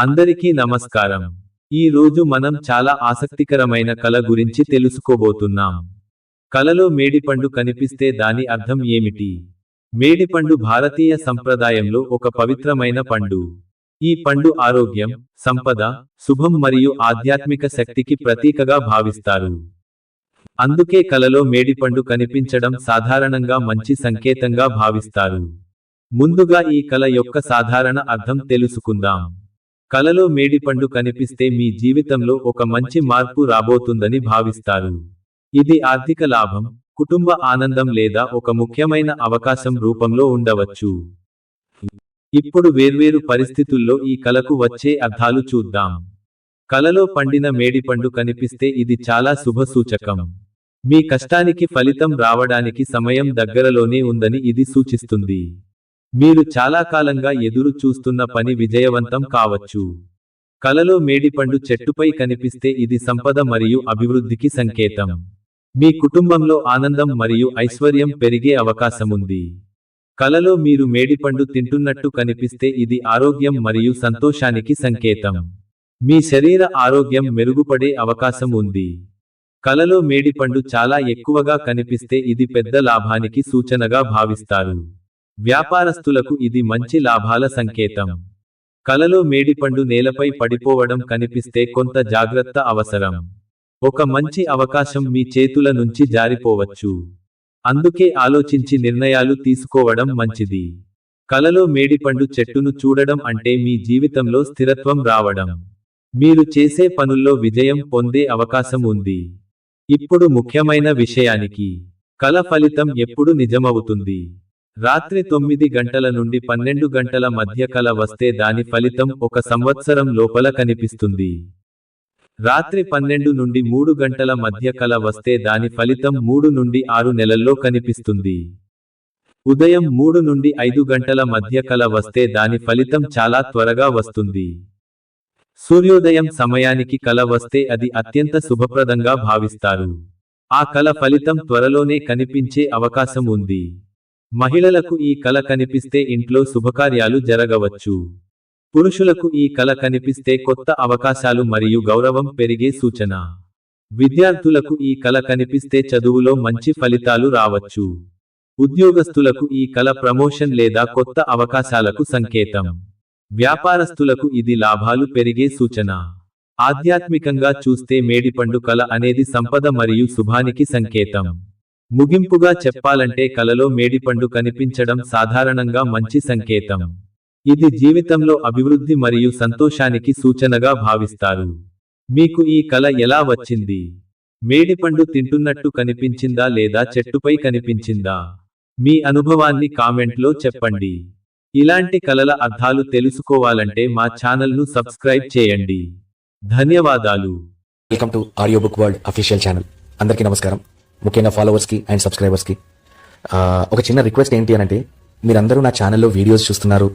అందరికీ నమస్కారం. ఈ రోజు మనం చాలా ఆసక్తికరమైన కళ గురించి తెలుసుకోబోతున్నాం. కలలో మేడిపండు కనిపిస్తే దాని అర్థం ఏమిటి? మేడిపండు భారతీయ సంప్రదాయంలో ఒక పవిత్రమైన పండు. ఈ పండు ఆరోగ్యం, సంపద, శుభం మరియు ఆధ్యాత్మిక శక్తికి ప్రతీకగా భావిస్తారు. అందుకే కలలో మేడిపండు కనిపించడం సాధారణంగా మంచి సంకేతంగా భావిస్తారు. ముందుగా ఈ కళ యొక్క సాధారణ అర్థం తెలుసుకుందాం. కలలో మేడిపండు కనిపిస్తే మీ జీవితంలో ఒక మంచి మార్పు రాబోతుందని భావిస్తారు. ఇది ఆర్థిక లాభం, కుటుంబ ఆనందం లేదా ఒక ముఖ్యమైన అవకాశం రూపంలో ఉండవచ్చు. ఇప్పుడు వేర్వేరు పరిస్థితుల్లో ఈ కలకు వచ్చే అర్థాలు చూద్దాం. కలలో పండిన మేడిపండు కనిపిస్తే ఇది చాలా శుభ సూచకం. మీ కష్టానికి ఫలితం రావడానికి సమయం దగ్గరలోనే ఉందని ఇది సూచిస్తుంది. మీరు చాలా కాలంగా ఎదురు చూస్తున్న పని విజయవంతం కావచ్చు. కలలో మేడిపండు చెట్టుపై కనిపిస్తే ఇది సంపద మరియు అభివృద్ధికి సంకేతం. మీ కుటుంబంలో ఆనందం మరియు ఐశ్వర్యం పెరిగే అవకాశముంది. కలలో మీరు మేడిపండు తింటున్నట్టు కనిపిస్తే ఇది ఆరోగ్యం మరియు సంతోషానికి సంకేతం. మీ శరీర ఆరోగ్యం మెరుగుపడే అవకాశం ఉంది. కలలో మేడిపండు చాలా ఎక్కువగా కనిపిస్తే ఇది పెద్ద లాభానికి సూచనగా భావిస్తారు. వ్యాపారస్తులకు ఇది మంచి లాభాల సంకేతం. కలలో మేడిపండు నేలపై పడిపోవడం కనిపిస్తే కొంత జాగ్రత్త అవసరం. ఒక మంచి అవకాశం మీ చేతుల నుంచి జారిపోవచ్చు. అందుకే ఆలోచించి నిర్ణయాలు తీసుకోవడం మంచిది. కలలో మేడిపండు చెట్టును చూడడం అంటే మీ జీవితంలో స్థిరత్వం రావడం. మీరు చేసే పనుల్లో విజయం పొందే అవకాశం ఉంది. ఇప్పుడు ముఖ్యమైన విషయానికి. కల ఫలితం ఎప్పుడు నిజమవుతుంది? రాత్రి 9 గంటల నుండి 12 గంటల మధ్య కల వస్తే దాని ఫలితం ఒక సంవత్సరం లోపల కనిపిస్తుంది. రాత్రి 12 నుండి 3 గంటల మధ్య కల వస్తే దాని ఫలితం 3 నుండి 6 నెలల్లో కనిపిస్తుంది. ఉదయం 3 నుండి 5 గంటల మధ్య కల వస్తే దాని ఫలితం చాలా త్వరగా వస్తుంది. సూర్యోదయం సమయానికి కల వస్తే అది అత్యంత శుభప్రదంగా భావిస్తారు. ఆ కల ఫలితం త్వరలోనే కనిపించే అవకాశం ఉంది. మహిళలకు ఈ కల కనిపిస్తే ఇంట్లో శుభకార్యాలు జరగవచ్చు. పురుషులకు ఈ కల కనిపిస్తే కొత్త అవకాశాలు మరియు గౌరవం పెరిగే సూచన. విద్యార్థులకు ఈ కల కనిపిస్తే చదువులో మంచి ఫలితాలు రావచ్చు. ఉద్యోగస్తులకు ఈ కల ప్రమోషన్ లేదా కొత్త అవకాశాలకు సంకేతం. వ్యాపారస్తులకు ఇది లాభాలు పెరిగే సూచన. ఆధ్యాత్మికంగా చూస్తే మేడిపండు కల అనేది సంపద మరియు శుభానికి సంకేతం. ముగింపుగా చెప్పాలంటే కలలో మేడిపండు కనిపించడం సాధారణంగా మంచి సంకేతం. ఇది జీవితంలో అభివృద్ధి మరియు సంతోషానికి సూచనగా భావిస్తారు. మీకు ఈ కల ఎలా వచ్చింది? మేడిపండు తింటున్నట్టు కనిపించిందా లేదా చెట్టుపై కనిపించిందా? మీ అనుభవాన్ని కామెంట్లో చెప్పండి. ఇలాంటి కలల అర్థాలు తెలుసుకోవాలంటే మా ఛానల్ను సబ్స్క్రైబ్ చేయండి. ధన్యవాదాలు. Welcome to audio book world official channel. అందరికీ నమస్కారం. ముఖ్యంగా ఫాలోవర్స్కి అండ్ సబ్స్క్రైబర్స్కి ఒక చిన్న రిక్వెస్ట్ ఏంటి అనంటే, మీరందరూ నా ఛానల్లో వీడియోస్ చూస్తున్నారు,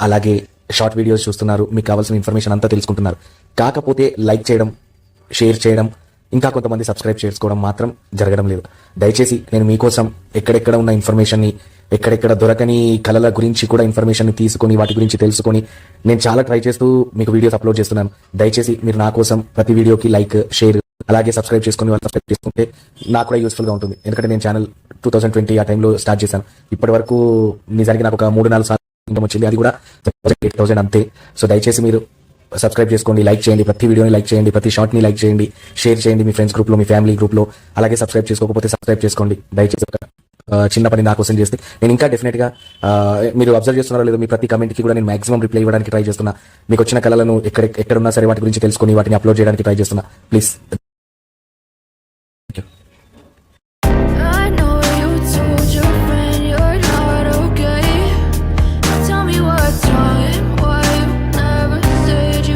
అలాగే షార్ట్ వీడియోస్ చూస్తున్నారు, మీకు కావాల్సిన ఇన్ఫర్మేషన్ అంతా తెలుసుకుంటున్నారు. కాకపోతే లైక్ చేయడం, షేర్ చేయడం, ఇంకా కొంతమంది సబ్స్క్రైబ్ చేసుకోవడం మాత్రం జరగడం లేదు. దయచేసి నేను మీకోసం ఎక్కడెక్కడ ఉన్న ఇన్ఫర్మేషన్ని, ఎక్కడెక్కడ దొరకని కళల గురించి కూడా ఇన్ఫర్మేషన్ తీసుకొని వాటి గురించి తెలుసుకొని నేను చాలా ట్రై చేస్తూ మీకు వీడియోస్ అప్లోడ్ చేస్తున్నాను. దయచేసి మీరు నా కోసం ప్రతి వీడియోకి లైక్, షేర్, అలాగే సబ్స్క్రైబ్ చేసుకుని వాళ్ళు సబ్స్క్రైబ్ చేసుకుంటే నాకు కూడా యూస్ఫుల్గా ఉంటుంది. ఎందుకంటే నేను ఛానల్ 2020 ఆ టైంలో స్టార్ట్ చేశాను. ఇప్పటి వరకు నిజానికి నాకు ఒక 3-4 సార్లు ఇన్కమ్ వచ్చింది, అది కూడా 8,000 అంతే. సో దయచేసి మీరు సబ్స్క్రైబ్ చేసుకోండి, లైక్ చేయండి, ప్రతి వీడియోని లైక్ చేయండి, ప్రతి షార్ట్ని లైక్ చేయండి, షేర్ చేయండి మీ ఫ్రెండ్స్ గ్రూప్లో, మీ ఫ్యామిలీ గ్రూప్లో. అలాగే సబ్స్క్రైబ్ చేసుకోకపోతే సబ్స్క్రైబ్ చేసుకోండి. దయచేసి చిన్న పని నా కోసం చేస్తే నేను ఇంకా డెఫినెట్గా మీరు అబ్జర్వ్ చేస్తున్నారో లేదో మీ ప్రతి కమెంట్కి కూడా నేను మాక్సిమం రిప్లై ఇవ్వడానికి ట్రై చేస్తున్నా. మీకు వచ్చిన కళలను ఎక్కడున్నా సరే వాటి గురించి తెలుసుకొని వాటిని అప్లోడ్ చేయడానికి ట్రై చేస్తున్నా. ప్లీజ్